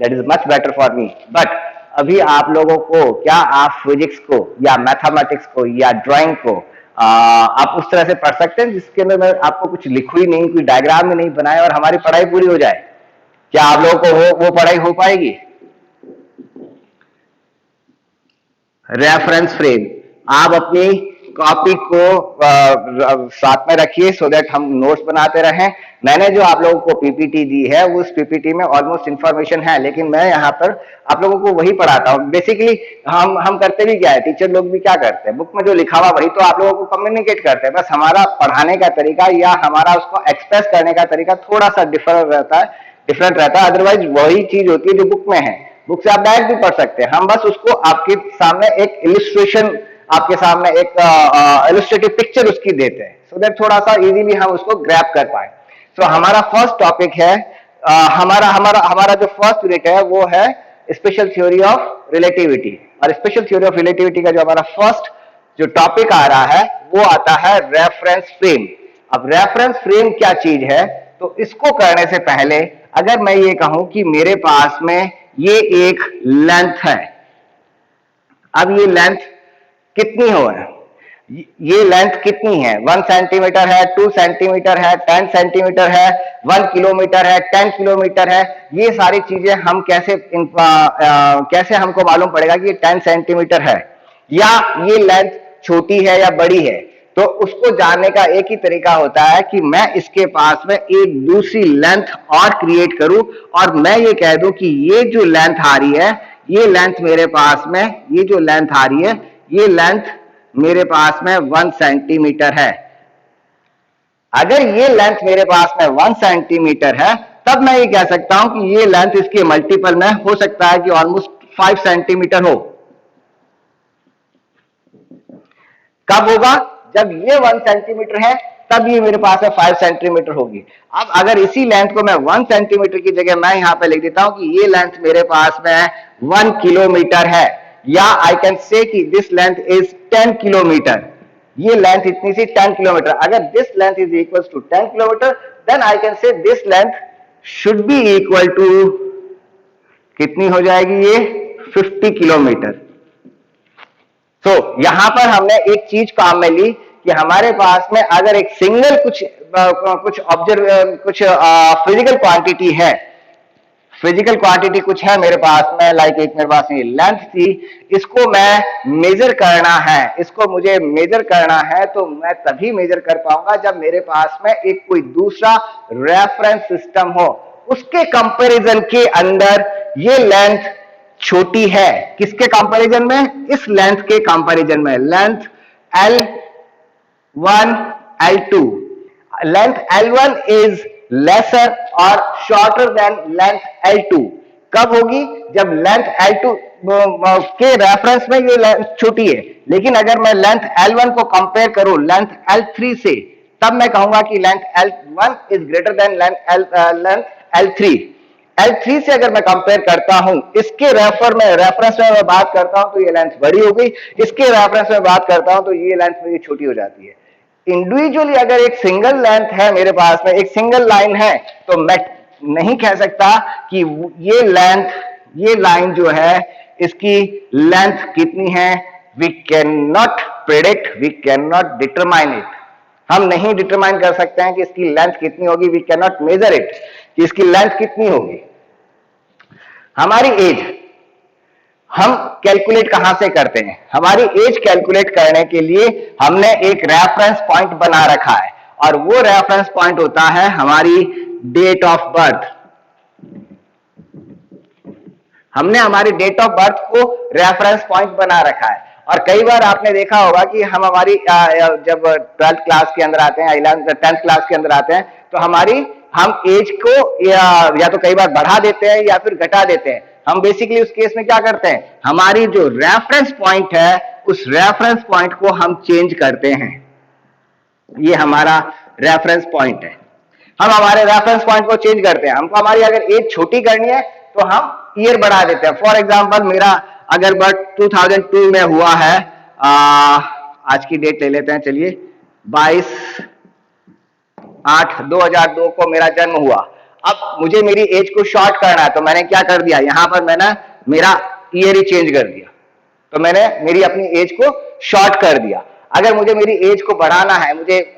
That is much better for me. But अभी आप लोगों को, क्या आप फिजिक्स को या मैथमेटिक्स को या ड्राइंग को आप उस तरह से पढ़ सकते हैं जिसके अंदर मैं आपको कुछ लिखू ही नहीं, कोई डायग्राम ही नहीं बनाए और हमारी पढ़ाई पूरी हो जाए? क्या आप लोगों को वो पढ़ाई हो पाएगी? रेफरेंस फ्रेम, आप अपनी कॉपी को साथ में रखिए सो दैट हम नोट्स बनाते रहें। मैंने जो आप लोगों को पीपीटी दी है उस पीपीटी में ऑलमोस्ट इंफॉर्मेशन है, लेकिन मैं यहाँ पर आप लोगों को वही पढ़ाता हूँ। बेसिकली हम करते भी क्या है, टीचर लोग भी क्या करते हैं, बुक में जो लिखा हुआ वही तो आप लोगों को कम्युनिकेट करते हैं, बस हमारा पढ़ाने का तरीका या हमारा उसको एक्सप्रेस करने का तरीका थोड़ा सा डिफरेंट रहता है। अदरवाइज वही चीज होती है जो बुक में है। बुक से आप डायरेक्ट भी पढ़ सकते हैं, हम बस उसको आपके सामने एक इलिस्ट्रेशन, आपके सामने एक इलिस्ट्रेटिव पिक्चर उसकी देते हैं सो दैट थोड़ा सा इजीली हम उसको ग्रैब कर पाए। सो हमारा फर्स्ट टॉपिक है, हमारा हमारा हमारा जो फर्स्ट यूनिट है वो है स्पेशल थ्योरी ऑफ रिलेटिविटी। और स्पेशल थ्योरी ऑफ रिलेटिविटी का जो हमारा फर्स्ट जो टॉपिक आ रहा है वो आता है रेफरेंस फ्रेम। अब रेफरेंस फ्रेम क्या चीज है, तो इसको करने से पहले अगर मैं ये कहूं कि मेरे पास में ये एक लेंथ है, अब ये लेंथ कितनी हो है, ये लेंथ कितनी है, 1 सेंटीमीटर है, 2 सेंटीमीटर है, 10 सेंटीमीटर है, 1 किलोमीटर है, 10 किलोमीटर है। ये सारी चीजें हम कैसे हमको मालूम पड़ेगा कि ये 10 सेंटीमीटर है या ये लेंथ छोटी है या बड़ी है? तो उसको जानने का एक ही तरीका होता है कि मैं इसके पास में एक दूसरी लेंथ और क्रिएट करूं और मैं ये कह दूं कि ये जो लेंथ आ रही है, ये लेंथ मेरे पास में, ये जो लेंथ आ रही है, ये लेंथ मेरे पास में 1 सेंटीमीटर है। अगर ये लेंथ मेरे पास में 1 सेंटीमीटर है तब मैं ये कह सकता हूं कि ये लेंथ इसके मल्टीपल में हो सकता है कि ऑलमोस्ट 5 सेंटीमीटर हो। कब होगा? जब ये 1 सेंटीमीटर है तब ये मेरे पास में 5 सेंटीमीटर होगी। अब अगर इसी लेंथ को मैं 1 सेंटीमीटर की जगह मैं यहां पे लिख देता हूं कि ये लेंथ मेरे पास में 1 किलोमीटर है, या आई कैन से कि दिस लेंथ इज 10 किलोमीटर, ये लेंथ इतनी सी 10 किलोमीटर। अगर this length is equal to 10 kilometre then I can say this length should be equal to, कितनी हो जाएगी ये, 50 किलोमीटर। तो यहां पर हमने एक चीज काम में ली कि हमारे पास में अगर एक सिंगल कुछ फिजिकल क्वांटिटी है, फिजिकल क्वांटिटी कुछ है मेरे पास में, लाइक एक मेरे पास ये लेंथ थी, इसको मैं मेजर करना है, इसको मुझे मेजर करना है तो मैं तभी मेजर कर पाऊंगा जब मेरे पास में एक कोई दूसरा रेफरेंस सिस्टम हो, उसके कंपैरिजन के अंदर ये लेंथ छोटी है। किसके कंपैरिजन में? इस लेंथ के कंपैरिजन में। Length L1 L2, length L1 is lesser और शॉर्टर देन लेंथ L2। कब होगी? जब लेंथ L2 के रेफरेंस में ये लेंथ छोटी है, लेकिन अगर मैं लेंथ L1 को कंपेयर करूं लेंथ L3 से, तब मैं कहूंगा कि length L1 is greater than length L3। L3 से अगर मैं कंपेयर करता हूं, इसके रेफरेंस में मैं बात करता हूं तो ये लेंथ बड़ी हो गई, इसके रेफरेंस में बात करता हूं तो ये लेंथ मेरी छोटी हो जाती है। इंडिविजुअली अगर एक सिंगल लेंथ है मेरे पास में, एक सिंगल लाइन है, तो मैं नहीं कह सकता कि ये लाइन जो है इसकी लेंथ कितनी है। We can not predict, we can not determine it. हम नहीं डिटरमाइन कर सकते हैं कि इसकी लेंथ कितनी होगी, we can not measure it कि इसकी लेंथ कितनी होगी। हमारी एज हम कैलकुलेट कहां से करते हैं? हमारी एज कैलकुलेट करने के लिए हमने एक रेफरेंस पॉइंट बना रखा है और वो रेफरेंस पॉइंट होता है हमारी डेट ऑफ बर्थ। हमने हमारी डेट ऑफ बर्थ को रेफरेंस पॉइंट बना रखा है और कई बार आपने देखा होगा कि हम हमारी जब 12th क्लास के अंदर आते हैं, 10th क्लास के अंदर आते हैं, तो हम एज को या तो कई बार बढ़ा देते हैं या फिर घटा देते हैं। हम बेसिकली उस केस में क्या करते हैं, हमारी जो रेफरेंस पॉइंट है उस रेफरेंस पॉइंट को हम चेंज करते हैं। ये हमारा रेफरेंस पॉइंट है, हम हमारे रेफरेंस पॉइंट को चेंज करते हैं। हमको हमारी अगर एज छोटी करनी है तो हम ईयर बढ़ा देते हैं। फॉर एग्जांपल मेरा अगर बर्थ 2002 में हुआ है, आज की डेट ले लेते हैं, चलिए 22/8/2002 को मेरा जन्म हुआ। अब मुझे मेरी एज को शॉर्ट करना है, तो मैंने क्या कर दिया, यहां पर मैंने मेरा ईयर ही चेंज कर दिया, तो मैंने मेरी अपनी एज को शॉर्ट कर दिया। अगर मुझे मेरी एज को बढ़ाना है, मुझे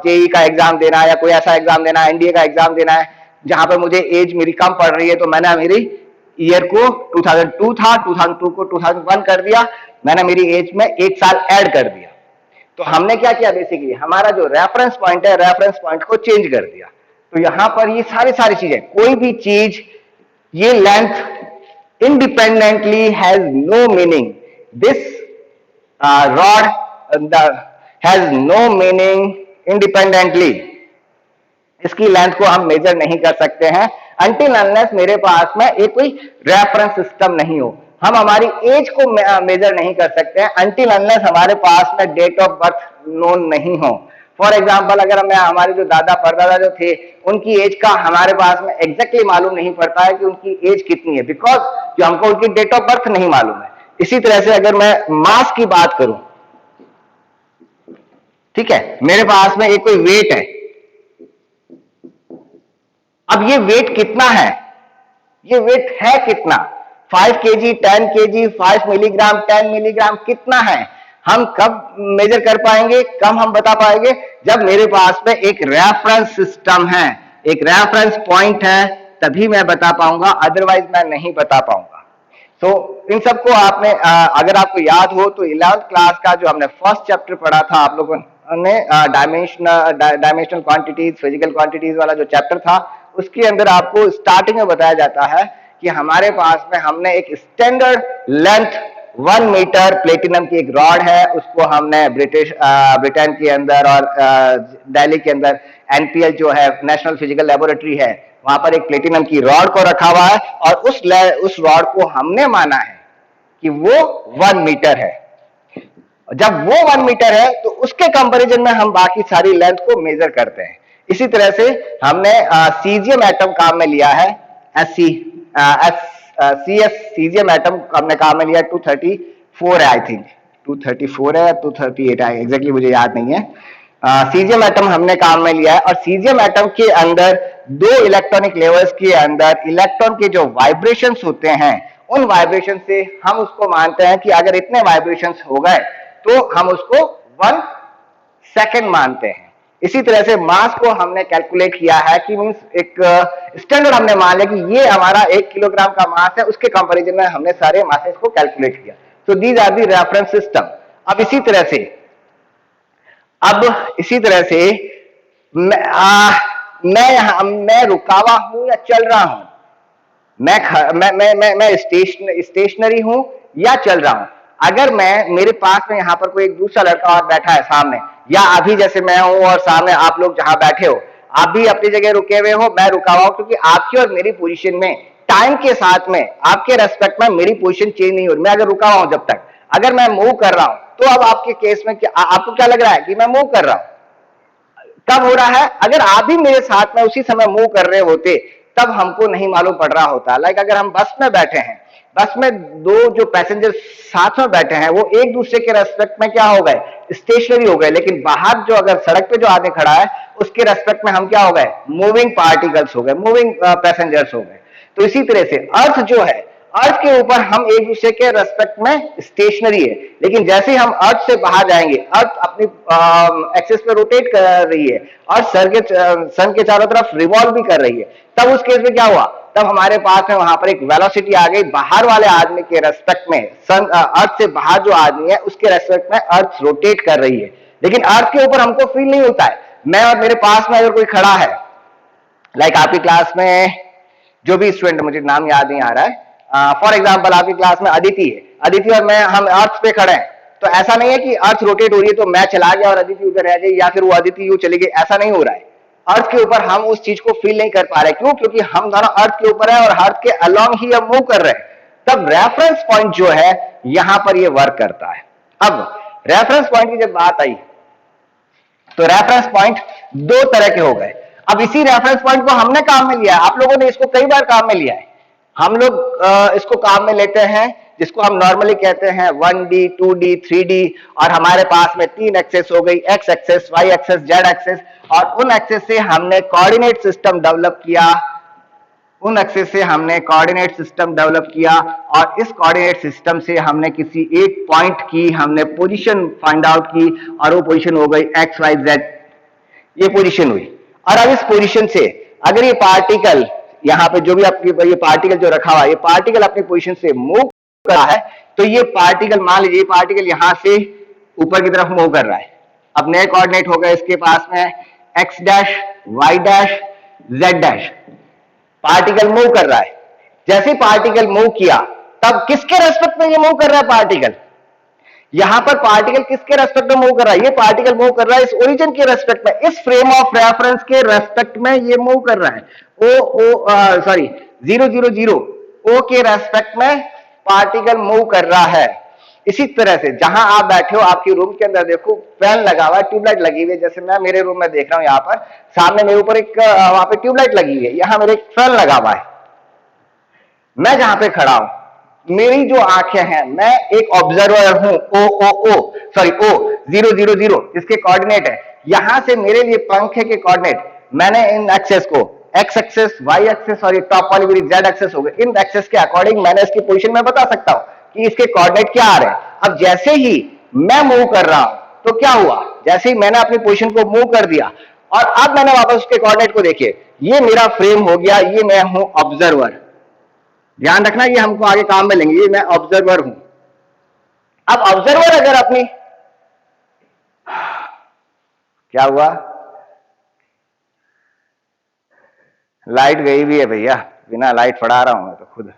जेई का एग्जाम देना है या कोई ऐसा एग्जाम देना है, एनडीए का एग्जाम देना है जहां पर मुझे एज मेरी कम पड़ रही है, तो मैंने मेरी ईयर को 2002 था, 2002 को 2001 कर दिया, मैंने मेरी एज में 1 साल ऐड कर दिया। तो हमने क्या किया, बेसिकली हमारा जो रेफरेंस पॉइंट है, रेफरेंस पॉइंट को चेंज कर दिया। तो यहां पर ये सारी चीजें, कोई भी चीज, ये length independently has no meaning. This rod has no meaning independently. इसकी लेंथ को हम मेजर नहीं कर सकते हैं until unless मेरे पास में एक कोई रेफरेंस सिस्टम नहीं हो। हम हमारी एज को मेजर नहीं कर सकते हैं until unless हमारे पास में डेट ऑफ बर्थ नोन नहीं हो। फॉर एग्जाम्पल, अगर मैं हमारे जो दादा परदादा जो थे, उनकी एज का हमारे पास में एग्जैक्टली मालूम नहीं पड़ता है कि उनकी एज कितनी है, बिकॉज जो हमको उनकी डेट ऑफ बर्थ नहीं मालूम है। इसी तरह से अगर मैं मास की बात करूं, ठीक है, मेरे पास में एक कोई वेट है, अब ये वेट कितना है, ये वेट है कितना, 5 kg, 10 kg, 5 मिलीग्राम, 10 मिलीग्राम कितना है, हम कब मेजर कर पाएंगे, कब हम बता पाएंगे, जब मेरे पास में एक रेफरेंस सिस्टम है, एक रेफरेंस पॉइंट है, तभी मैं बता पाऊंगा, अदरवाइज मैं नहीं बता पाऊंगा। तो इन सबको आपने अगर आपको याद हो तो 11th क्लास का जो हमने फर्स्ट चैप्टर पढ़ा था आप लोगों ने, डायमेंशनल क्वांटिटीज, फिजिकल क्वांटिटीज वाला जो चैप्टर था, उसके अंदर आपको स्टार्टिंग में बताया जाता है कि हमारे पास में हमने एक स्टैंडर्ड लेंथ 1 मीटर प्लेटिनम की एक रॉड है, उसको हमने ब्रिटेन के अंदर और दिल्ली के अंदर एनपीएल जो है, नेशनल फिजिकल लेबोरेटरी है, वहां पर एक प्लेटिनम की रॉड को रखा हुआ है और उस रॉड को हमने माना है कि वो 1 मीटर है। जब वो 1 मीटर है तो उसके कंपैरिजन में हम बाकी सारी लेंथ को मेजर करते हैं। इसी तरह से हमने सीजियम एटम काम में लिया है, सीजियम एटम हमने काम में लिया 234 है, आई थिंक 234 है, 238 है, एग्जैक्टली मुझे याद नहीं है। सीजियम एटम हमने काम में लिया है और सीजियम एटम के अंदर 2 इलेक्ट्रॉनिक लेवल्स के अंदर इलेक्ट्रॉन के जो वाइब्रेशंस होते हैं, उन वाइब्रेशन से हम उसको मानते हैं कि अगर इतने वाइब्रेशंस हो गए तो हम उसको 1 सेकेंड मानते हैं। इसी तरह से मास को हमने कैलकुलेट किया है कि मींस एक स्टैंडर्ड हमने मान लिया कि ये हमारा 1 किलोग्राम का मास है, उसके कंपैरिजन में हमने सारे मासेस को कैलकुलेट किया। तो these are the reference system. अब इसी तरह से मैं रुका हुआ हूं या चल रहा हूं, मैं स्टेशनरी हूं या चल रहा हूं। अगर मेरे पास में यहां पर कोई एक दूसरा लड़का और बैठा है सामने, या अभी जैसे मैं हूं और सामने आप लोग जहां बैठे हो, आप भी अपनी जगह रुके हुए हो, मैं रुका हुआ हूं, क्योंकि आपकी और मेरी पोजीशन में टाइम के साथ में आपके रेस्पेक्ट में मेरी पोजीशन चेंज नहीं हो रही। मैं अगर रुका हुआ हूं जब तक, अगर मैं मूव कर रहा हूं तो अब आपके केस में आपको क्या लग रहा है कि मैं मूव कर रहा हूं। कब हो रहा है, अगर आप भी मेरे साथ में उसी समय मूव कर रहे होते तब हमको नहीं मालूम पड़ रहा होता। लाइक अगर हम बस में बैठे हैं, बस में 2 जो पैसेंजर साथ में बैठे हैं वो एक दूसरे के रेस्पेक्ट में क्या हो गए, स्टेशनरी हो गए, लेकिन बाहर जो अगर सड़क पे जो आदमी खड़ा है उसके रेस्पेक्ट में हम क्या हो गए, मूविंग पार्टिकल्स हो गए, मूविंग पैसेंजर्स हो गए। तो इसी तरह से अर्थ जो है, अर्थ के ऊपर हम एक दूसरे के रेस्पेक्ट में स्टेशनरी है, लेकिन जैसे ही हम अर्थ से बाहर जाएंगे, अर्थ अपनी एक्सिस पे रोटेट कर रही है और सन के चारों तरफ रिवॉल्व भी कर रही है। तब उस केस में क्या हुआ, तब हमारे पास में वहां पर एक वेलोसिटी आ गई बाहर वाले आदमी के रेस्पेक्ट में, अर्थ से बाहर जो आदमी है उसके रेस्पेक्ट में अर्थ रोटेट कर रही है, लेकिन अर्थ के ऊपर हमको फील नहीं होता है। मैं और मेरे पास में अगर कोई खड़ा है, लाइक आपकी क्लास में जो भी स्टूडेंट, मुझे नाम याद नहीं आ रहा है, फॉर एग्जाम्पल आपकी क्लास में अदिति है, अदिति और मैं हम अर्थ पे खड़े हैं, तो ऐसा नहीं है कि अर्थ रोटेट हो रही है तो मैं चला गया और अदिति उधर रह गई, या फिर वो अदिति यूं चली गई, ऐसा नहीं हो रहा है। अर्थ के ऊपर हम उस चीज को फील नहीं कर पा रहे, क्यों, क्योंकि हम दोनों अर्थ के ऊपर है और अर्थ के अलोंग ही हम मूव कर रहे हैं। तब रेफरेंस पॉइंट जो है यहां पर ये वर्क करता है। अब रेफरेंस पॉइंट की जब बात आई तो रेफरेंस पॉइंट 2 तरह के हो गए। अब इसी रेफरेंस पॉइंट को हमने काम में लिया है, आप लोगों ने इसको कई बार काम में लिया है। हम लोग इसको काम में लेते हैं जिसको हम नॉर्मली कहते हैं 1D 2D 3D, और हमारे पास में 3 एक्सेस हो गई, X axes, Y axes, Z axes, और उन एक्सेस से हमने कोऑर्डिनेट सिस्टम डेवलप किया, उन एक्सेस से हमने कोऑर्डिनेट सिस्टम डेवलप किया, और इस कोऑर्डिनेट सिस्टम से हमने किसी एक पॉइंट की हमने पोजीशन फाइंड आउट की, और वो पोजीशन हो गई एक्स वाई जेड, ये पोजीशन हुई। और अब इस पोजीशन से अगर ये पार्टिकल यहां पे जो भी आपकी ये पार्टिकल जो रखा हुआ है, ये पार्टिकल अपनी पोजीशन से मूव कर रहा है, तो ये पार्टिकल, मान लीजिए पार्टिकल यहां से ऊपर की तरफ मूव कर रहा है। अब नए कोऑर्डिनेट हो गए इसके पास में X dash, Y dash, Z dash, particle move कर रहा है। जैसे पार्टिकल मूव किया, तब किसके रेस्पेक्ट में ये मूव कर रहा है पार्टिकल? यहां पर पार्टिकल किसके रेस्पेक्ट में मूव कर रहा है? ये पार्टिकल मूव कर रहा है इस ओरिजिन के रेस्पेक्ट में, इस फ्रेम ऑफ रेफरेंस के रेस्पेक्ट में ये मूव कर रहा है। सॉरी 0 0 0 ओ के रेस्पेक्ट में पार्टिकल मूव कर रहा है। इसी तरह से जहां आप बैठे हो, आपके रूम के अंदर देखो फैन लगा हुआ है, ट्यूबलाइट लगी हुई है, जैसे मैं मेरे रूम में देख रहा हूं, यहां पर सामने मेरे ऊपर एक वहां पे ट्यूबलाइट लगी हुई है, यहां मेरे एक फैन लगा हुआ है। मैं जहां पे खड़ा हूं, मेरी जो आंखें हैं, मैं एक ऑब्जर्वर हूं, ओ 0 0 0 इसके कोऑर्डिनेट है। यहां से मेरे लिए पंखे के कोऑर्डिनेट, मैंने इन एक्सेस को एक्स एक्सेस, वाई एक्सेस, और ये टॉप वाली मेरी जेड एक्सेस हो गई, इन एक्सेस के अकॉर्डिंग मैंने इसकी पोजीशन में बता सकता हूं कि इसके कोऑर्डिनेट क्या आ रहे हैं। अब जैसे ही मैं मूव कर रहा हूं, तो क्या हुआ, जैसे ही मैंने अपनी पोजीशन को मूव कर दिया और अब मैंने वापस उसके कोऑर्डिनेट को देखिए, ये मेरा फ्रेम हो गया, ये मैं हूं ऑब्जर्वर। ध्यान रखना, ये हमको आगे काम में लेंगे, ये मैं ऑब्जर्वर हूं। अब ऑब्जर्वर अगर अपनी, क्या हुआ, लाइट गई भी है भैया, बिना लाइट पढ़ा रहा हूं मैं तो खुद।